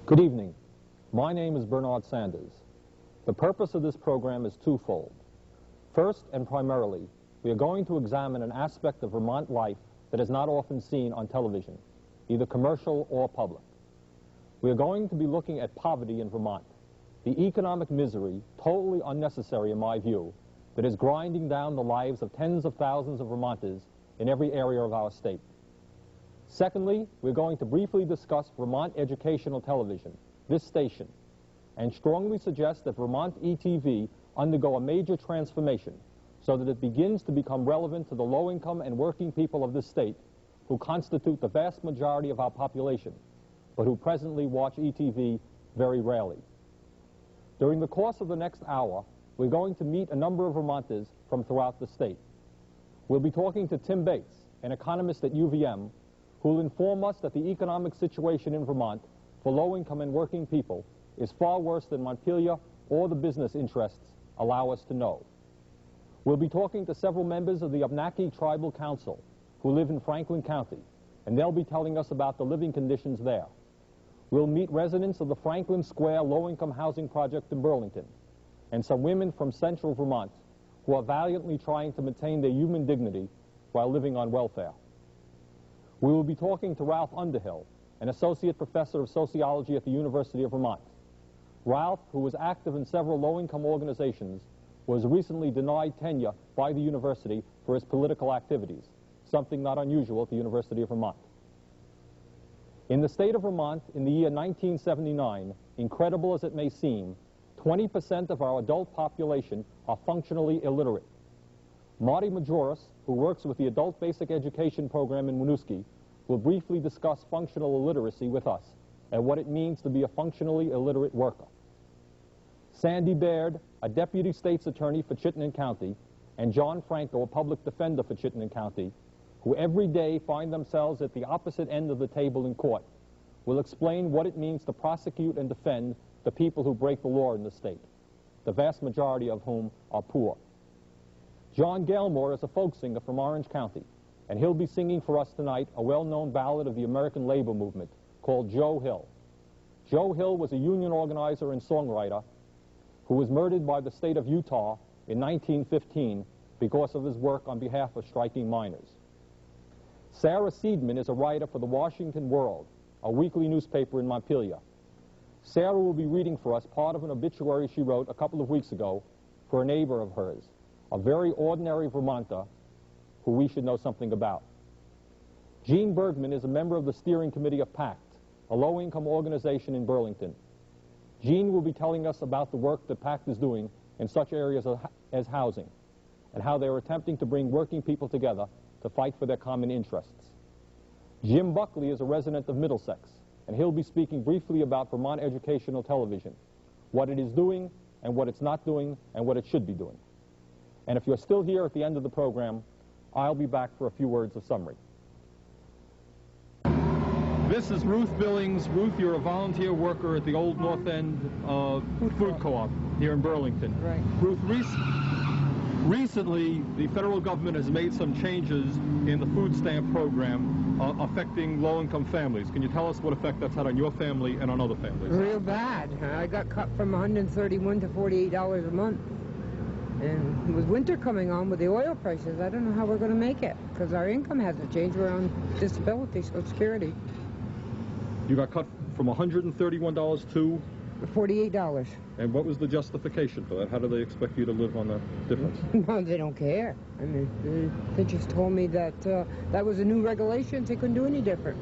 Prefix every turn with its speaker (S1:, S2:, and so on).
S1: Good evening. My name is Bernard Sanders. The purpose of this program is twofold. First and primarily, we are going to examine an aspect of Vermont life that is not often seen on television, either commercial or public. We are going to be looking at poverty in Vermont, the economic misery, totally unnecessary in my view, that is grinding down the lives of tens of thousands of Vermonters in every area of our state. Secondly, we're going to briefly discuss Vermont Educational Television, this station, and strongly suggest that Vermont ETV undergo a major transformation so that it begins to become relevant to the low-income and working people of this state who constitute the vast majority of our population, but who presently watch ETV very rarely. During the course of the next hour, we're going to meet a number of Vermonters from throughout the state. We'll be talking to Tim Bates, an economist at UVM, who will inform us that the economic situation in Vermont for low-income and working people is far worse than Montpelier or the business interests allow us to know. We'll be talking to several members of the Abnaki Tribal Council who live in Franklin County, and they'll be telling us about the living conditions there. We'll meet residents of the Franklin Square low-income housing project in Burlington, and some women from central Vermont who are valiantly trying to maintain their human dignity while living on welfare. We will be talking to Ralph Underhill, an associate professor of sociology at the University of Vermont. Ralph, who was active in several low-income organizations, was recently denied tenure by the university for his political activities, something not unusual at the University of Vermont. In the state of Vermont, in the year 1979, incredible as it may seem, 20% of our adult population are functionally illiterate. Marty Majoris, who works with the Adult Basic Education Program in Winooski, will briefly discuss functional illiteracy with us and what it means to be a functionally illiterate worker. Sandy Baird, a deputy state's attorney for Chittenden County, and John Franco, a public defender for Chittenden County, who every day find themselves at the opposite end of the table in court, will explain what it means to prosecute and defend the people who break the law in the state, the vast majority of whom are poor. John Galmore is a folk singer from Orange County, and he'll be singing for us tonight a well-known ballad of the American labor movement called Joe Hill. Joe Hill was a union organizer and songwriter who was murdered by the state of Utah in 1915 because of his work on behalf of striking miners. Sarah Seidman is a writer for the Washington World, a weekly newspaper in Montpelier. Sarah will be reading for us part of an obituary she wrote a couple of weeks ago for a neighbor of hers, a very ordinary Vermonter who we should know something about. Gene Bergman is a member of the steering committee of PACT, a low-income organization in Burlington. Gene will be telling us about the work that PACT is doing in such areas as housing, and how they're attempting to bring working people together to fight for their common interests. Jim Buckley is a resident of Middlesex, and he'll be speaking briefly about Vermont Educational Television, what it is doing and what it's not doing and what it should be doing. And if you're still here at the end of the program, I'll be back for a few words of summary. This is Ruth Billings. Ruth, you're a volunteer worker at the Old North End Food Co-op here in Burlington.
S2: Right.
S1: Ruth, recently the federal government has made some changes in the food stamp program affecting low-income families. Can you tell us what effect that's had on your family and on other families?
S2: Real bad. I got cut from $131 to $48 a month. And with winter coming on with the oil prices, I don't know how we're going to make it, because our income hasn't changed. We're on disability, Social Security.
S1: You got cut from $131 to?
S2: $48.
S1: And what was the justification for that? How do they expect you to live on the difference?
S2: No, they don't care. I mean, they just told me that that was a new regulation. They couldn't do any different.